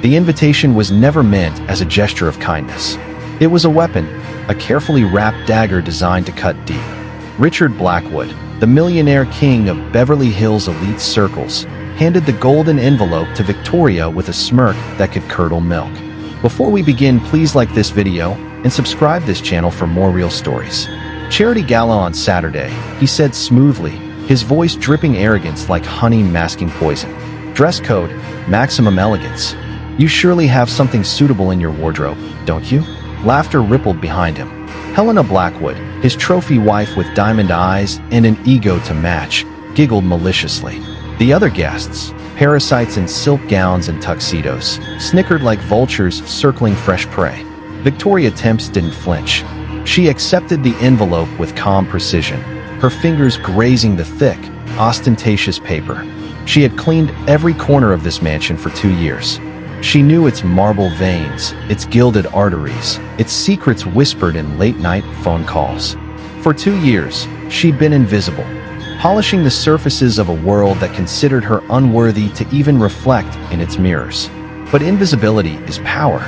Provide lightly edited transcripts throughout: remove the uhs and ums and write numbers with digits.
The invitation was never meant as a gesture of kindness. It was a weapon, a carefully wrapped dagger designed to cut deep. Richard Blackwood, the millionaire king of Beverly Hills elite circles, handed the golden envelope to Victoria with a smirk that could curdle milk. Before we begin, please like this video and subscribe this channel for more real stories. Charity gala on Saturday, he said smoothly, his voice dripping arrogance like honey masking poison. Dress code, maximum elegance. You surely have something suitable in your wardrobe, don't you? Laughter rippled behind him. Helena Blackwood, his trophy wife with diamond eyes and an ego to match, giggled maliciously. The other guests, parasites in silk gowns and tuxedos, snickered like vultures circling fresh prey. Victoria Temps didn't flinch. She accepted the envelope with calm precision, her fingers grazing the thick, ostentatious paper. She had cleaned every corner of this mansion for 2 years. She knew its marble veins, its gilded arteries, its secrets whispered in late-night phone calls. For 2 years, she'd been invisible, polishing the surfaces of a world that considered her unworthy to even reflect in its mirrors. But invisibility is power,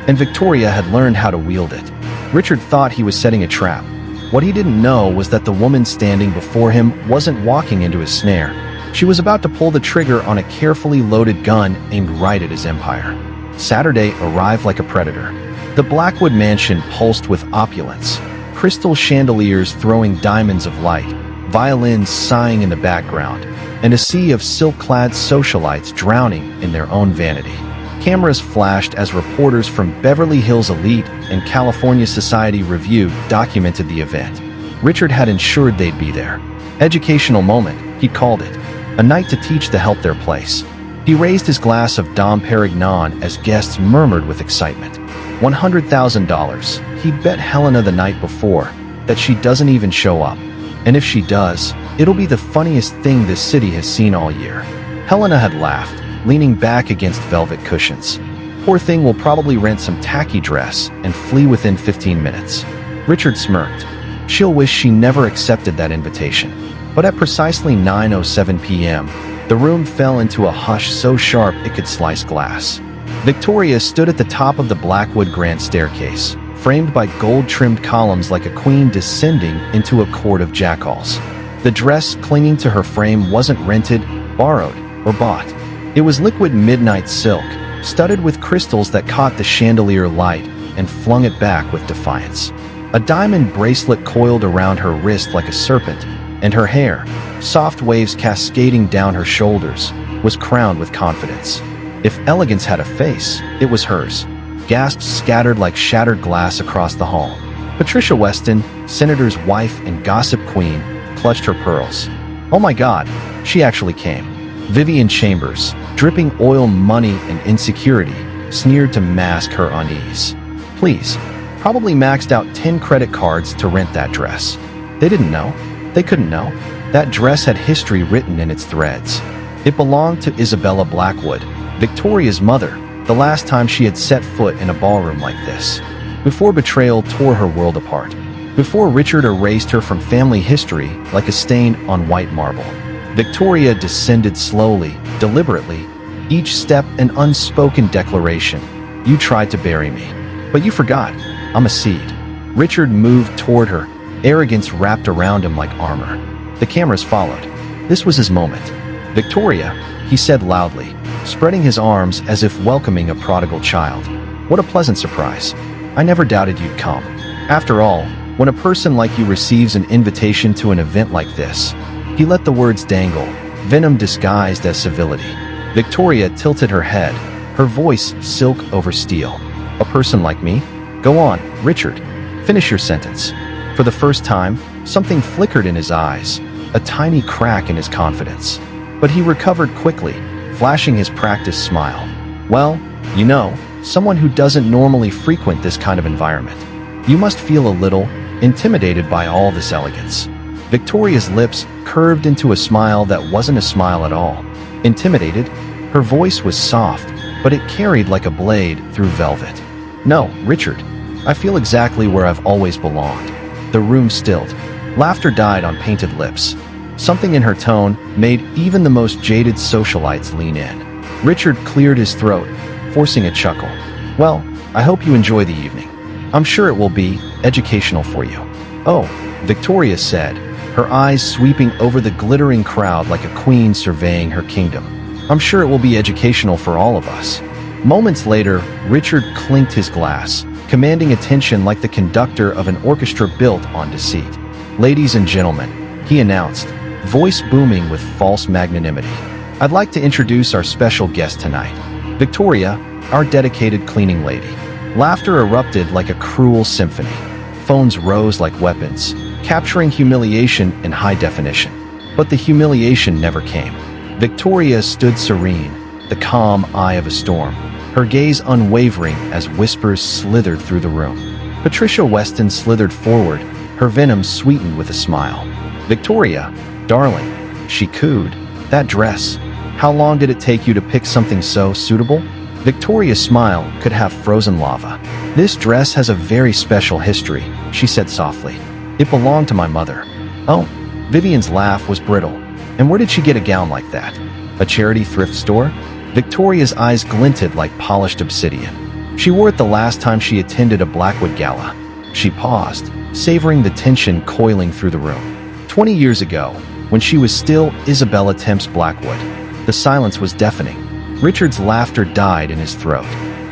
and Victoria had learned how to wield it. Richard thought he was setting a trap. What he didn't know was that the woman standing before him wasn't walking into his snare. She was about to pull the trigger on a carefully loaded gun aimed right at his empire. Saturday arrived like a predator. The Blackwood mansion pulsed with opulence, crystal chandeliers throwing diamonds of light, violins sighing in the background, and a sea of silk-clad socialites drowning in their own vanity. Cameras flashed as reporters from Beverly Hills Elite and California Society Review documented the event. Richard had ensured they'd be there. Educational moment, he called it. A night to teach the help their place. He raised his glass of Dom Perignon as guests murmured with excitement. $100,000. He bet Helena the night before that she doesn't even show up. And if she does, it'll be the funniest thing this city has seen all year. Helena had laughed, leaning back against velvet cushions. Poor thing will probably rent some tacky dress and flee within 15 minutes. Richard smirked. She'll wish she never accepted that invitation. But at precisely 9:07 p.m., the room fell into a hush so sharp it could slice glass. Victoria stood at the top of the Blackwood grand staircase, framed by gold-trimmed columns like a queen descending into a court of jackals. The dress clinging to her frame wasn't rented, borrowed, or bought. It was liquid midnight silk, studded with crystals that caught the chandelier light and flung it back with defiance. A diamond bracelet coiled around her wrist like a serpent, and her hair, soft waves cascading down her shoulders, was crowned with confidence. If elegance had a face, it was hers. Gasps scattered like shattered glass across the hall. Patricia Weston, senator's wife and gossip queen, clutched her pearls. Oh my God, she actually came. Vivian Chambers, dripping oil money and insecurity, sneered to mask her unease. Please, probably maxed out 10 credit cards to rent that dress. They didn't know. They couldn't know. That dress had history written in its threads. It belonged to Isabella Blackwood, Victoria's mother, the last time she had set foot in a ballroom like this. Before betrayal tore her world apart. Before Richard erased her from family history like a stain on white marble. Victoria descended slowly, deliberately, each step an unspoken declaration. You tried to bury me. But you forgot. I'm a seed. Richard moved toward her, arrogance wrapped around him like armor. The cameras followed. This was his moment. Victoria, he said loudly, spreading his arms as if welcoming a prodigal child. What a pleasant surprise. I never doubted you'd come. After all, when a person like you receives an invitation to an event like this, he let the words dangle, venom disguised as civility. Victoria tilted her head, her voice silk over steel. A person like me? Go on, Richard. Finish your sentence. For the first time, something flickered in his eyes, a tiny crack in his confidence. But he recovered quickly, flashing his practiced smile. Well, you know, someone who doesn't normally frequent this kind of environment. You must feel a little intimidated by all this elegance. Victoria's lips curved into a smile that wasn't a smile at all. Intimidated? Her voice was soft, but it carried like a blade through velvet. No, Richard. I feel exactly where I've always belonged. The room stilled. Laughter died on painted lips. Something in her tone made even the most jaded socialites lean in. Richard cleared his throat, forcing a chuckle. Well, I hope you enjoy the evening. I'm sure it will be educational for you. Oh, Victoria said, her eyes sweeping over the glittering crowd like a queen surveying her kingdom. I'm sure it will be educational for all of us. Moments later, Richard clinked his glass, commanding attention like the conductor of an orchestra built on deceit. Ladies and gentlemen, he announced, voice booming with false magnanimity. I'd like to introduce our special guest tonight, Victoria, our dedicated cleaning lady. Laughter erupted like a cruel symphony. Phones rose like weapons, capturing humiliation in high definition. But the humiliation never came. Victoria stood serene, the calm eye of a storm, her gaze unwavering as whispers slithered through the room. Patricia Weston slithered forward, her venom sweetened with a smile. Victoria, darling, she cooed. That dress. How long did it take you to pick something so suitable? Victoria's smile could have frozen lava. This dress has a very special history, she said softly. It belonged to my mother. Oh, Vivian's laugh was brittle. And where did she get a gown like that? A charity thrift store? Victoria's eyes glinted like polished obsidian. She wore it the last time she attended a Blackwood gala. She paused, savoring the tension coiling through the room. 20 years ago, when she was still Isabella Temps Blackwood, the silence was deafening. Richard's laughter died in his throat.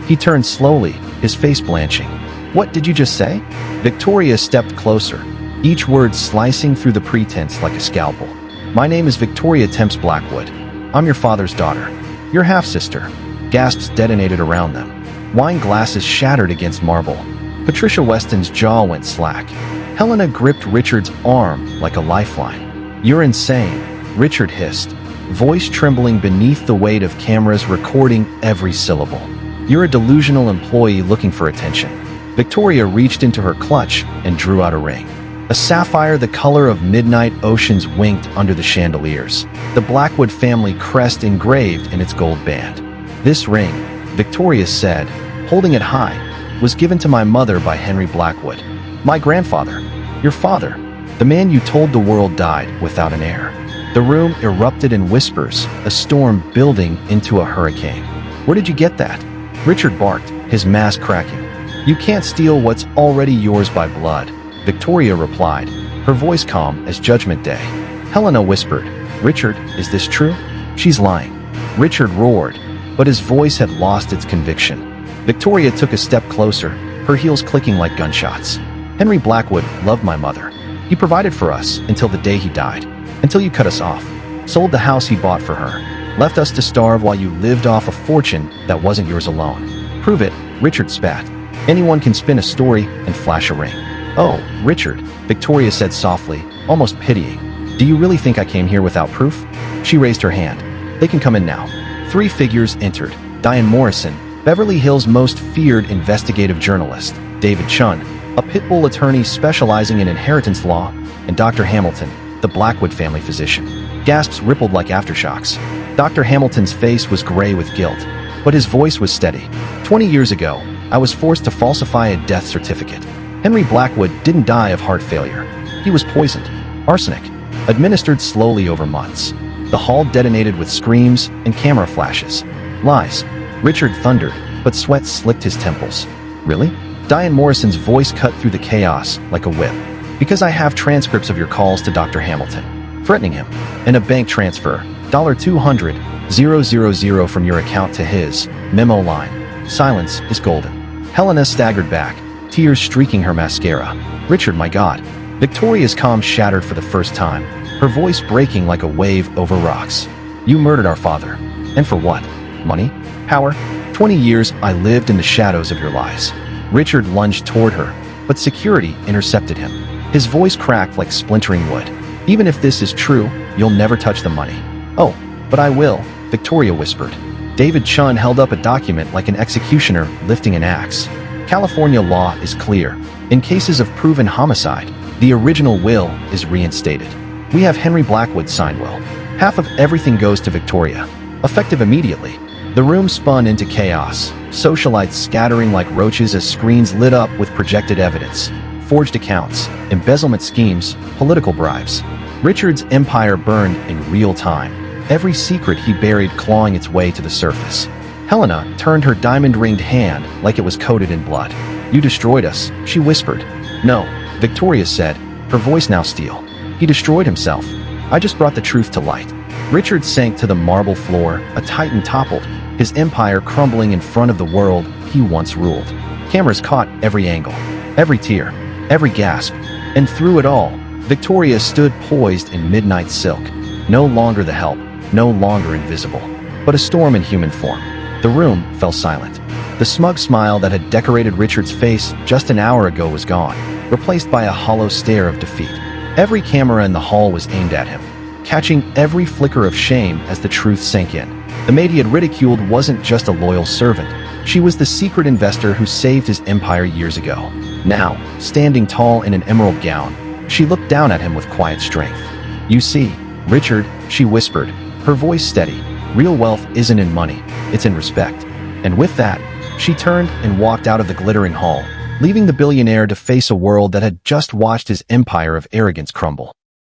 He turned slowly, his face blanching. What did you just say? Victoria stepped closer, each word slicing through the pretense like a scalpel. My name is Victoria Temps Blackwood. I'm your father's daughter. Your half-sister. Gasps detonated around them. Wine glasses shattered against marble. Patricia Weston's jaw went slack. Helena gripped Richard's arm like a lifeline. You're insane, Richard hissed, voice trembling beneath the weight of cameras recording every syllable. You're a delusional employee looking for attention. Victoria reached into her clutch and drew out a ring. A sapphire the color of midnight oceans winked under the chandeliers, the Blackwood family crest engraved in its gold band. This ring, Victoria said, holding it high, was given to my mother by Henry Blackwood. My grandfather, your father, the man you told the world died without an heir. The room erupted in whispers, a storm building into a hurricane. Where did you get that? Richard barked, his mask cracking. You can't steal what's already yours by blood, Victoria replied, her voice calm as Judgment Day. Helena whispered, Richard, is this true? She's lying. Richard roared, but his voice had lost its conviction. Victoria took a step closer, her heels clicking like gunshots. Henry Blackwood loved my mother. He provided for us until the day he died, until you cut us off, sold the house he bought for her, left us to starve while you lived off a fortune that wasn't yours alone. Prove it, Richard spat. Anyone can spin a story and flash a ring. Oh, Richard, Victoria said softly, almost pitying. Do you really think I came here without proof? She raised her hand. They can come in now. 3 figures entered. Diane Morrison, Beverly Hills' most feared investigative journalist, David Chun, a pit bull attorney specializing in inheritance law, and Dr. Hamilton, the Blackwood family physician. Gasps rippled like aftershocks. Dr. Hamilton's face was gray with guilt, but his voice was steady. 20 years ago, I was forced to falsify a death certificate. Henry Blackwood didn't die of heart failure. He was poisoned. Arsenic. Administered slowly over months. The hall detonated with screams and camera flashes. Lies. Richard thundered, but sweat slicked his temples. Really? Diane Morrison's voice cut through the chaos like a whip. Because I have transcripts of your calls to Dr. Hamilton, threatening him, and a bank transfer, $200,000 from your account to his, memo line. Silence is golden. Helena staggered back, tears streaking her mascara. Richard, my God. Victoria's calm shattered for the first time, her voice breaking like a wave over rocks. You murdered our father. And for what? Money? Power? 20 years I lived in the shadows of your lies. Richard lunged toward her, but security intercepted him. His voice cracked like splintering wood. Even if this is true, you'll never touch the money. Oh, but I will, Victoria whispered. David Chun held up a document like an executioner lifting an axe. California law is clear. In cases of proven homicide, the original will is reinstated. We have Henry Blackwood sign will. Half of everything goes to Victoria. Effective immediately. The room spun into chaos, socialites scattering like roaches as screens lit up with projected evidence. Forged accounts, embezzlement schemes, political bribes. Richard's empire burned in real time, every secret he buried clawing its way to the surface. Helena turned her diamond-ringed hand like it was coated in blood. "You destroyed us," she whispered. "No," Victoria said, her voice now steel. "He destroyed himself. I just brought the truth to light." Richard sank to the marble floor, a titan toppled, his empire crumbling in front of the world he once ruled. Cameras caught every angle, every tear, every gasp, and through it all, Victoria stood poised in midnight silk, no longer the help, no longer invisible, but a storm in human form. The room fell silent. The smug smile that had decorated Richard's face just an hour ago was gone, replaced by a hollow stare of defeat. Every camera in the hall was aimed at him, catching every flicker of shame as the truth sank in. The maid he had ridiculed wasn't just a loyal servant. She was the secret investor who saved his empire years ago. Now, standing tall in an emerald gown, she looked down at him with quiet strength. "You see, Richard," she whispered, her voice steady, "real wealth isn't in money, it's in respect." And with that, she turned and walked out of the glittering hall, leaving the billionaire to face a world that had just watched his empire of arrogance crumble.